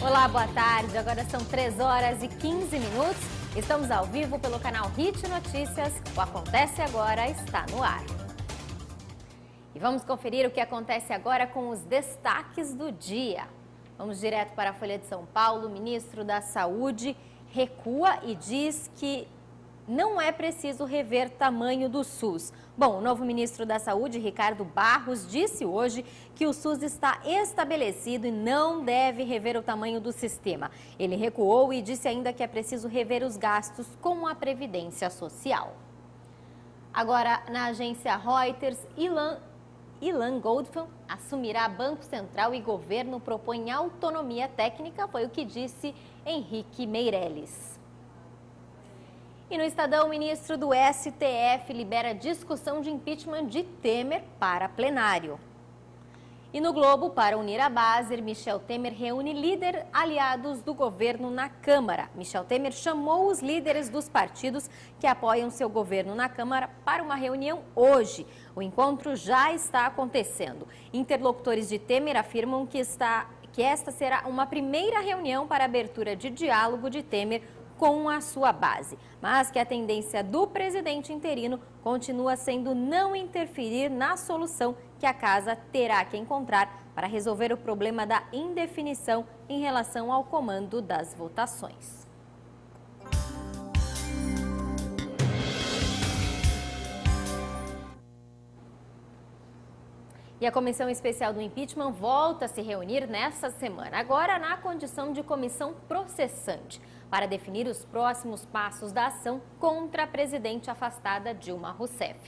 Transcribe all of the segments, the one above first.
Olá, boa tarde. Agora são 3 horas e 15 minutos. Estamos ao vivo pelo canal HIT Notícias. O Acontece Agora está no ar. E vamos conferir o que acontece agora com os destaques do dia. Vamos direto para a Folha de São Paulo. O ministro da Saúde recua e diz que não é preciso rever tamanho do SUS. Bom, o novo ministro da Saúde, Ricardo Barros, disse hoje que o SUS está estabelecido e não deve rever o tamanho do sistema. Ele recuou e disse ainda que é preciso rever os gastos com a Previdência Social. Agora, na agência Reuters, Ilan Goldfan assumirá Banco Central e governo propõem autonomia técnica, foi o que disse Henrique Meirelles. E no Estadão, o ministro do STF libera discussão de impeachment de Temer para plenário. E no Globo, para unir a base, Michel Temer reúne líderes aliados do governo na Câmara. Michel Temer chamou os líderes dos partidos que apoiam seu governo na Câmara para uma reunião hoje. O encontro já está acontecendo. Interlocutores de Temer afirmam que esta será uma primeira reunião para abertura de diálogo de Temer com a sua base, mas que a tendência do presidente interino continua sendo não interferir na solução que a casa terá que encontrar para resolver o problema da indefinição em relação ao comando das votações. E a Comissão Especial do Impeachment volta a se reunir nesta semana, agora na condição de comissão processante, para definir os próximos passos da ação contra a presidente afastada Dilma Rousseff.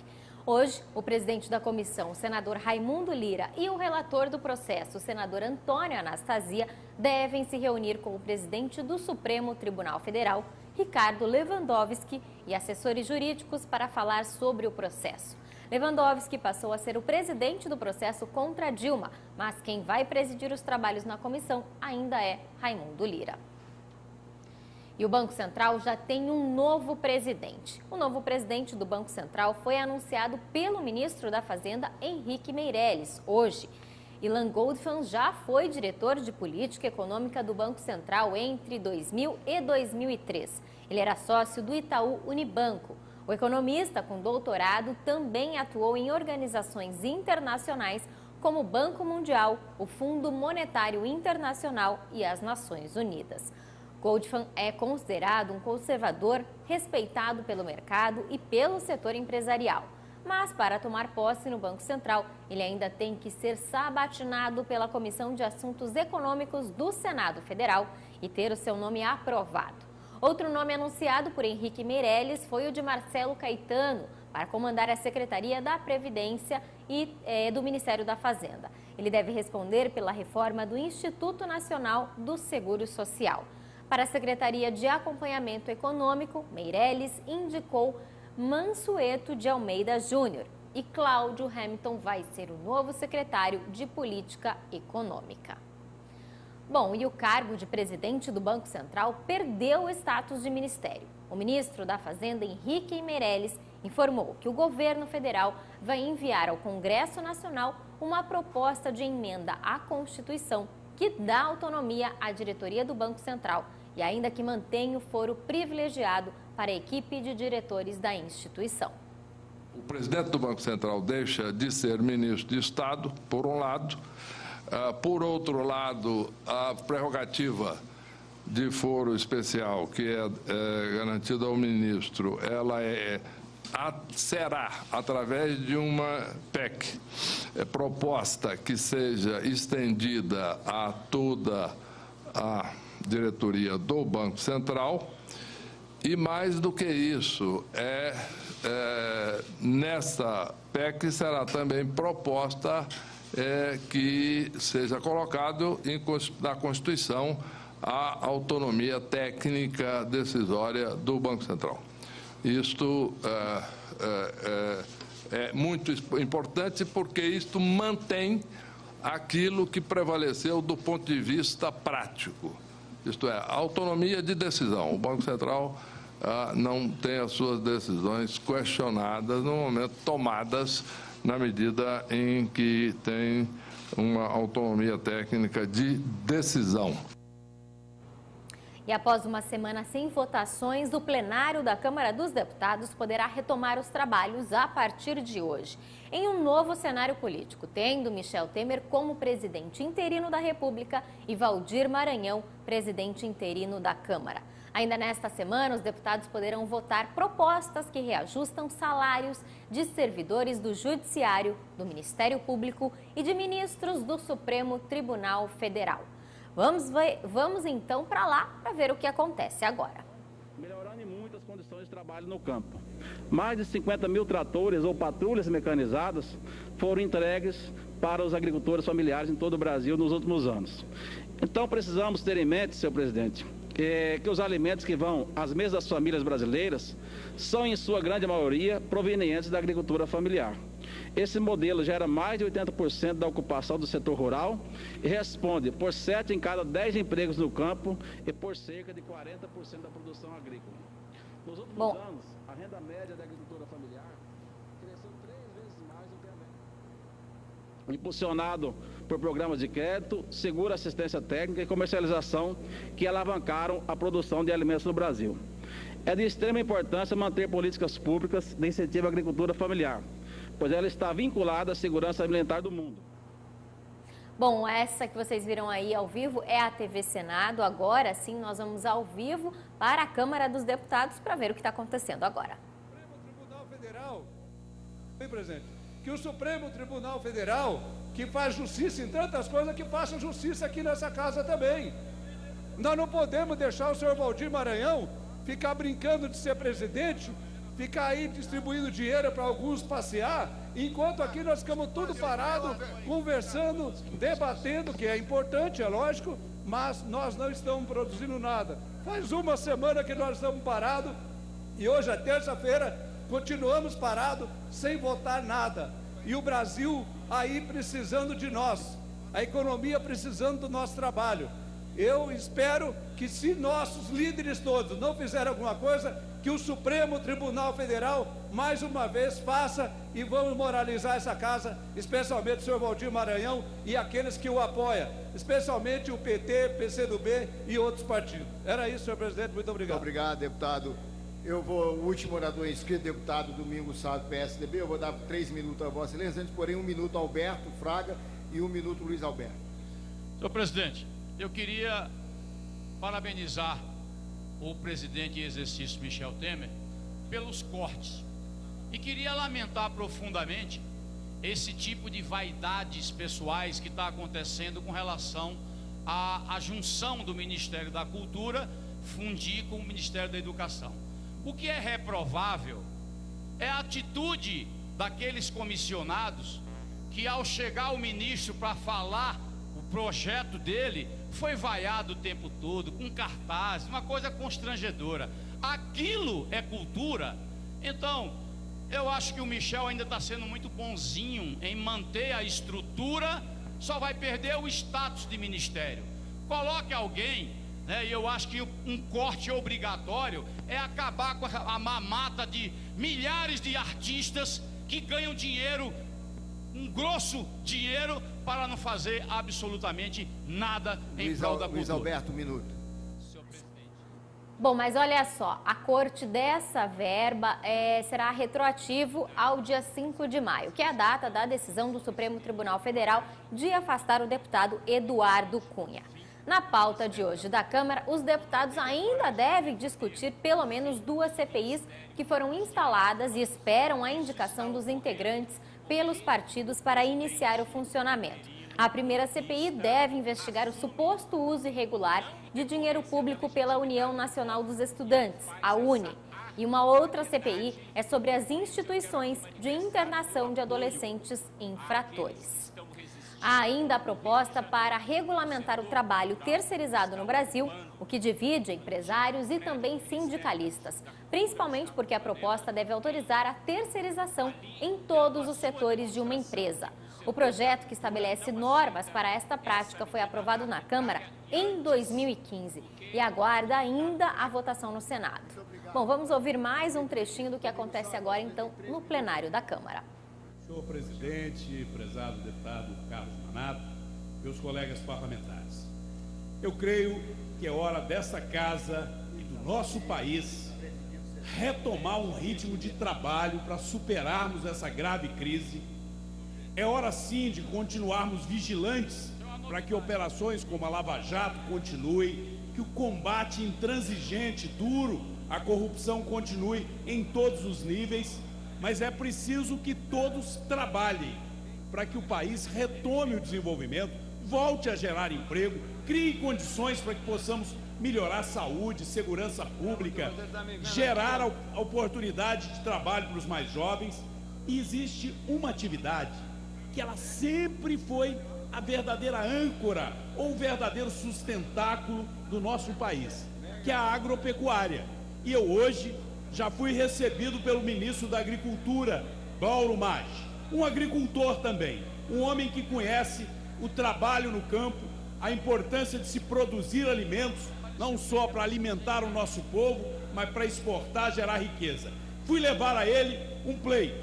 Hoje, o presidente da comissão, o senador Raimundo Lira, e o relator do processo, o senador Antônio Anastasia, devem se reunir com o presidente do Supremo Tribunal Federal, Ricardo Lewandowski, e assessores jurídicos para falar sobre o processo. Lewandowski passou a ser o presidente do processo contra Dilma, mas quem vai presidir os trabalhos na comissão ainda é Raimundo Lira. E o Banco Central já tem um novo presidente. O novo presidente do Banco Central foi anunciado pelo ministro da Fazenda, Henrique Meirelles, hoje. Ilan Goldfan já foi diretor de política econômica do Banco Central entre 2000 e 2003. Ele era sócio do Itaú Unibanco. O economista com doutorado também atuou em organizações internacionais como o Banco Mundial, o Fundo Monetário Internacional e as Nações Unidas. Goldfan é considerado um conservador respeitado pelo mercado e pelo setor empresarial. Mas para tomar posse no Banco Central, ele ainda tem que ser sabatinado pela Comissão de Assuntos Econômicos do Senado Federal e ter o seu nome aprovado. Outro nome anunciado por Henrique Meirelles foi o de Marcelo Caetano, para comandar a Secretaria da Previdência e do Ministério da Fazenda. Ele deve responder pela reforma do Instituto Nacional do Seguro Social. Para a Secretaria de Acompanhamento Econômico, Meirelles indicou Mansueto de Almeida Júnior e Cláudio Hamilton vai ser o novo secretário de Política Econômica. Bom, e o cargo de presidente do Banco Central perdeu o status de ministério. O ministro da Fazenda, Henrique Meirelles, informou que o governo federal vai enviar ao Congresso Nacional uma proposta de emenda à Constituição que dá autonomia à diretoria do Banco Central e ainda que mantém o foro privilegiado para a equipe de diretores da instituição. O presidente do Banco Central deixa de ser ministro de Estado, por um lado. Por outro lado, a prerrogativa de foro especial que é garantida ao ministro, ela será, através de uma PEC proposta que seja estendida a toda a diretoria do Banco Central. E mais do que isso, nessa PEC será também proposta que seja colocado na Constituição a autonomia técnica decisória do Banco Central. Isto é muito importante porque isto mantém aquilo que prevaleceu do ponto de vista prático. Isto é, autonomia de decisão. O Banco Central não tem as suas decisões questionadas no momento tomadas na medida em que tem uma autonomia técnica de decisão. E após uma semana sem votações, o plenário da Câmara dos Deputados poderá retomar os trabalhos a partir de hoje, em um novo cenário político, tendo Michel Temer como presidente interino da República e Waldir Maranhão, presidente interino da Câmara. Ainda nesta semana, os deputados poderão votar propostas que reajustam salários de servidores do Judiciário, do Ministério Público e de ministros do Supremo Tribunal Federal. Vamos então para lá para ver o que acontece agora. Melhorando em muitas condições de trabalho no campo. Mais de 50 mil tratores ou patrulhas mecanizadas foram entregues para os agricultores familiares em todo o Brasil nos últimos anos. Então precisamos ter em mente, senhor presidente, que os alimentos que vão às mesas das famílias brasileiras são, em sua grande maioria, provenientes da agricultura familiar. Esse modelo gera mais de 80% da ocupação do setor rural e responde por 7 em cada 10 empregos no campo e por cerca de 40% da produção agrícola. Nos últimos anos, a renda média da agricultura familiar cresceu 3 vezes mais do que a média. Impulsionado por programas de crédito, segura assistência técnica e comercialização que alavancaram a produção de alimentos no Brasil. É de extrema importância manter políticas públicas de incentivo à agricultura familiar, pois ela está vinculada à segurança alimentar do mundo. Bom, essa que vocês viram aí ao vivo é a TV Senado. Agora sim, nós vamos ao vivo para a Câmara dos Deputados para ver o que está acontecendo agora. Tribunal Federal, bem presente, que o Supremo Tribunal Federal, que faz justiça em tantas coisas, que faça justiça aqui nessa casa também. Nós não podemos deixar o senhor Waldir Maranhão ficar brincando de ser presidente, ficar aí distribuindo dinheiro para alguns passear, enquanto aqui nós ficamos tudo parado, conversando, debatendo, que é importante, é lógico, mas nós não estamos produzindo nada. Faz uma semana que nós estamos parados e hoje é terça-feira, continuamos parados, sem votar nada. E o Brasil aí precisando de nós, a economia precisando do nosso trabalho. Eu espero que, se nossos líderes todos não fizerem alguma coisa, que o Supremo Tribunal Federal, mais uma vez, faça, e vamos moralizar essa casa, especialmente o senhor Waldir Maranhão e aqueles que o apoiam, especialmente o PT, PCdoB e outros partidos. Era isso, senhor presidente, muito obrigado. Muito obrigado, deputado. O último orador inscrito, deputado Domingos Sá, PSDB, eu vou dar 3 minutos a Vossa Excelência, antes, porém, 1 minuto Alberto Fraga e 1 minuto Luiz Alberto. Senhor presidente, eu queria parabenizar o presidente em exercício Michel Temer pelos cortes e queria lamentar profundamente esse tipo de vaidades pessoais que está acontecendo com relação à junção do Ministério da Cultura fundir com o Ministério da Educação. O que é reprovável é a atitude daqueles comissionados que, ao chegar o ministro para falar o projeto dele, foi vaiado o tempo todo, com cartaz, uma coisa constrangedora. Aquilo é cultura? Então, eu acho que o Michel ainda está sendo muito bonzinho em manter a estrutura, só vai perder o status de ministério. Coloque alguém, né, e eu acho que um corte obrigatório é acabar com a mamata de milhares de artistas que ganham dinheiro, um grosso dinheiro, para não fazer absolutamente nada em prol da cultura. Luiz Alberto, 1 minuto. Senhor presidente. Bom, mas olha só, a corte dessa verba será retroativo ao dia 5 de maio, que é a data da decisão do Supremo Tribunal Federal de afastar o deputado Eduardo Cunha. Na pauta de hoje da Câmara, os deputados ainda devem discutir pelo menos 2 CPIs que foram instaladas e esperam a indicação dos integrantes pelos partidos para iniciar o funcionamento. A primeira CPI deve investigar o suposto uso irregular de dinheiro público pela União Nacional dos Estudantes, a UNE. E uma outra CPI é sobre as instituições de internação de adolescentes infratores. Há ainda a proposta para regulamentar o trabalho terceirizado no Brasil, o que divide empresários e também sindicalistas, principalmente porque a proposta deve autorizar a terceirização em todos os setores de uma empresa. O projeto que estabelece normas para esta prática foi aprovado na Câmara em 2015 e aguarda ainda a votação no Senado. Bom, vamos ouvir mais um trechinho do que acontece agora, então, no plenário da Câmara. Senhor presidente, prezado deputado Carlos Manato, meus colegas parlamentares. Eu creio que é hora dessa casa e do nosso país retomar um ritmo de trabalho para superarmos essa grave crise. É hora sim de continuarmos vigilantes para que operações como a Lava Jato continuem, que o combate intransigente, duro, à corrupção continue em todos os níveis, mas é preciso que todos trabalhem para que o país retome o desenvolvimento, volte a gerar emprego, crie condições para que possamos melhorar a saúde, segurança pública, gerar a oportunidade de trabalho para os mais jovens. E existe uma atividade que ela sempre foi a verdadeira âncora ou o verdadeiro sustentáculo do nosso país, que é a agropecuária. E eu hoje já fui recebido pelo ministro da Agricultura, Bauro Maggi, um agricultor também, um homem que conhece o trabalho no campo, a importância de se produzir alimentos, não só para alimentar o nosso povo, mas para exportar, gerar riqueza. Fui levar a ele um pleito,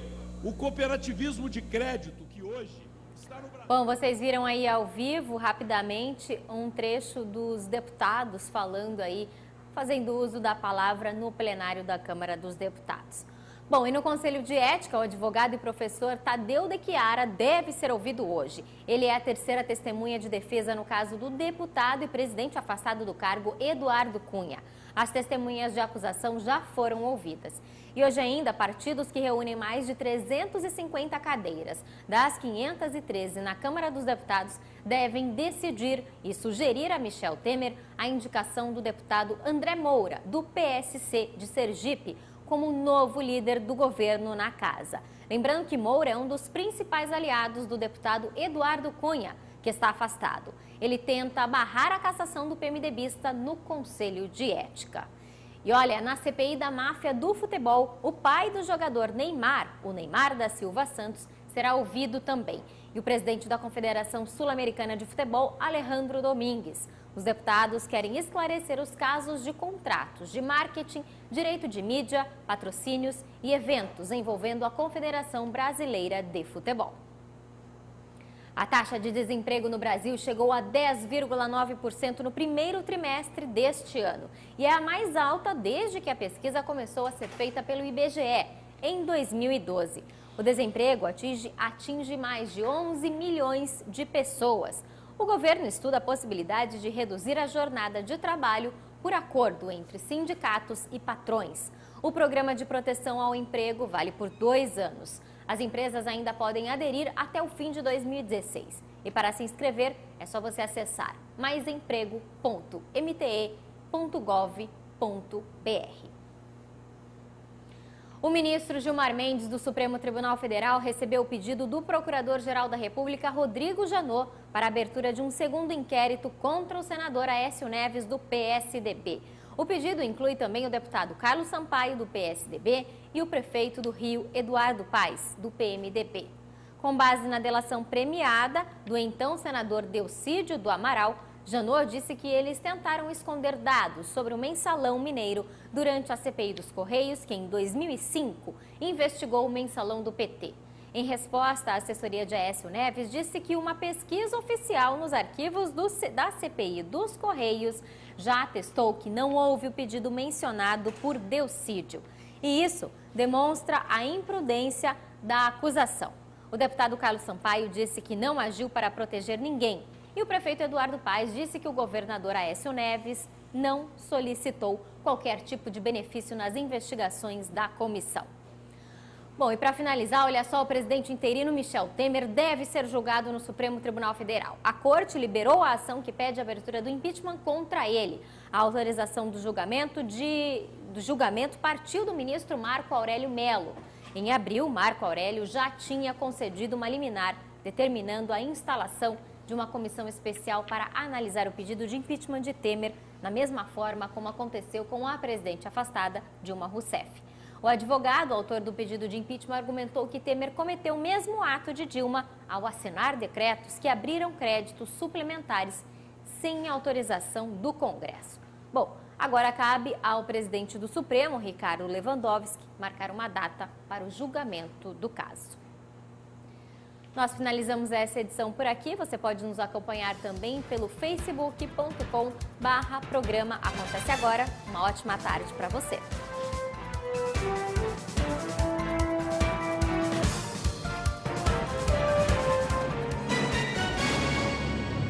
o cooperativismo de crédito, que hoje está no Brasil. Bom, vocês viram aí ao vivo, rapidamente, um trecho dos deputados falando aí, fazendo uso da palavra no plenário da Câmara dos Deputados. Bom, e no Conselho de Ética, o advogado e professor Tadeu de Chiara deve ser ouvido hoje. Ele é a terceira testemunha de defesa no caso do deputado e presidente afastado do cargo, Eduardo Cunha. As testemunhas de acusação já foram ouvidas. E hoje ainda, partidos que reúnem mais de 350 cadeiras, das 513 na Câmara dos Deputados, devem decidir e sugerir a Michel Temer a indicação do deputado André Moura, do PSC de Sergipe, como novo líder do governo na casa. Lembrando que Moura é um dos principais aliados do deputado Eduardo Cunha, que está afastado. Ele tenta barrar a cassação do PMDBista no Conselho de Ética. E olha, na CPI da máfia do futebol, o pai do jogador Neymar, o Neymar da Silva Santos, será ouvido também. E o presidente da Confederação Sul-Americana de Futebol, Alejandro Domingues. Os deputados querem esclarecer os casos de contratos de marketing, direito de mídia, patrocínios e eventos envolvendo a Confederação Brasileira de Futebol. A taxa de desemprego no Brasil chegou a 10,9% no primeiro trimestre deste ano e é a mais alta desde que a pesquisa começou a ser feita pelo IBGE, em 2012. O desemprego atinge mais de 11 milhões de pessoas. O governo estuda a possibilidade de reduzir a jornada de trabalho por acordo entre sindicatos e patrões. O programa de proteção ao emprego vale por 2 anos. As empresas ainda podem aderir até o fim de 2016. E para se inscrever, é só você acessar maisemprego.mte.gov.br. O ministro Gilmar Mendes, do Supremo Tribunal Federal, recebeu o pedido do Procurador-Geral da República, Rodrigo Janot, para a abertura de um segundo inquérito contra o senador Aécio Neves, do PSDB. O pedido inclui também o deputado Carlos Sampaio, do PSDB, e o prefeito do Rio, Eduardo Paes, do PMDB. Com base na delação premiada do então senador Delcídio do Amaral, Janot disse que eles tentaram esconder dados sobre o mensalão mineiro durante a CPI dos Correios, que em 2005 investigou o mensalão do PT. Em resposta, a assessoria de Aécio Neves disse que uma pesquisa oficial nos arquivos da CPI dos Correios já atestou que não houve o pedido mencionado por Delcídio. E isso demonstra a imprudência da acusação. O deputado Carlos Sampaio disse que não agiu para proteger ninguém. E o prefeito Eduardo Paes disse que o governador Aécio Neves não solicitou qualquer tipo de benefício nas investigações da comissão. Bom, e para finalizar, olha só, o presidente interino Michel Temer deve ser julgado no Supremo Tribunal Federal. A corte liberou a ação que pede a abertura do impeachment contra ele. A autorização do julgamento partiu do ministro Marco Aurélio Mello. Em abril, Marco Aurélio já tinha concedido uma liminar determinando a instalação de uma comissão especial para analisar o pedido de impeachment de Temer, na mesma forma como aconteceu com a presidente afastada, Dilma Rousseff. O advogado, autor do pedido de impeachment, argumentou que Temer cometeu o mesmo ato de Dilma ao assinar decretos que abriram créditos suplementares sem autorização do Congresso. Bom, agora cabe ao presidente do Supremo, Ricardo Lewandowski, marcar uma data para o julgamento do caso. Nós finalizamos essa edição por aqui. Você pode nos acompanhar também pelo facebook.com/programa Acontece Agora. Uma ótima tarde para você.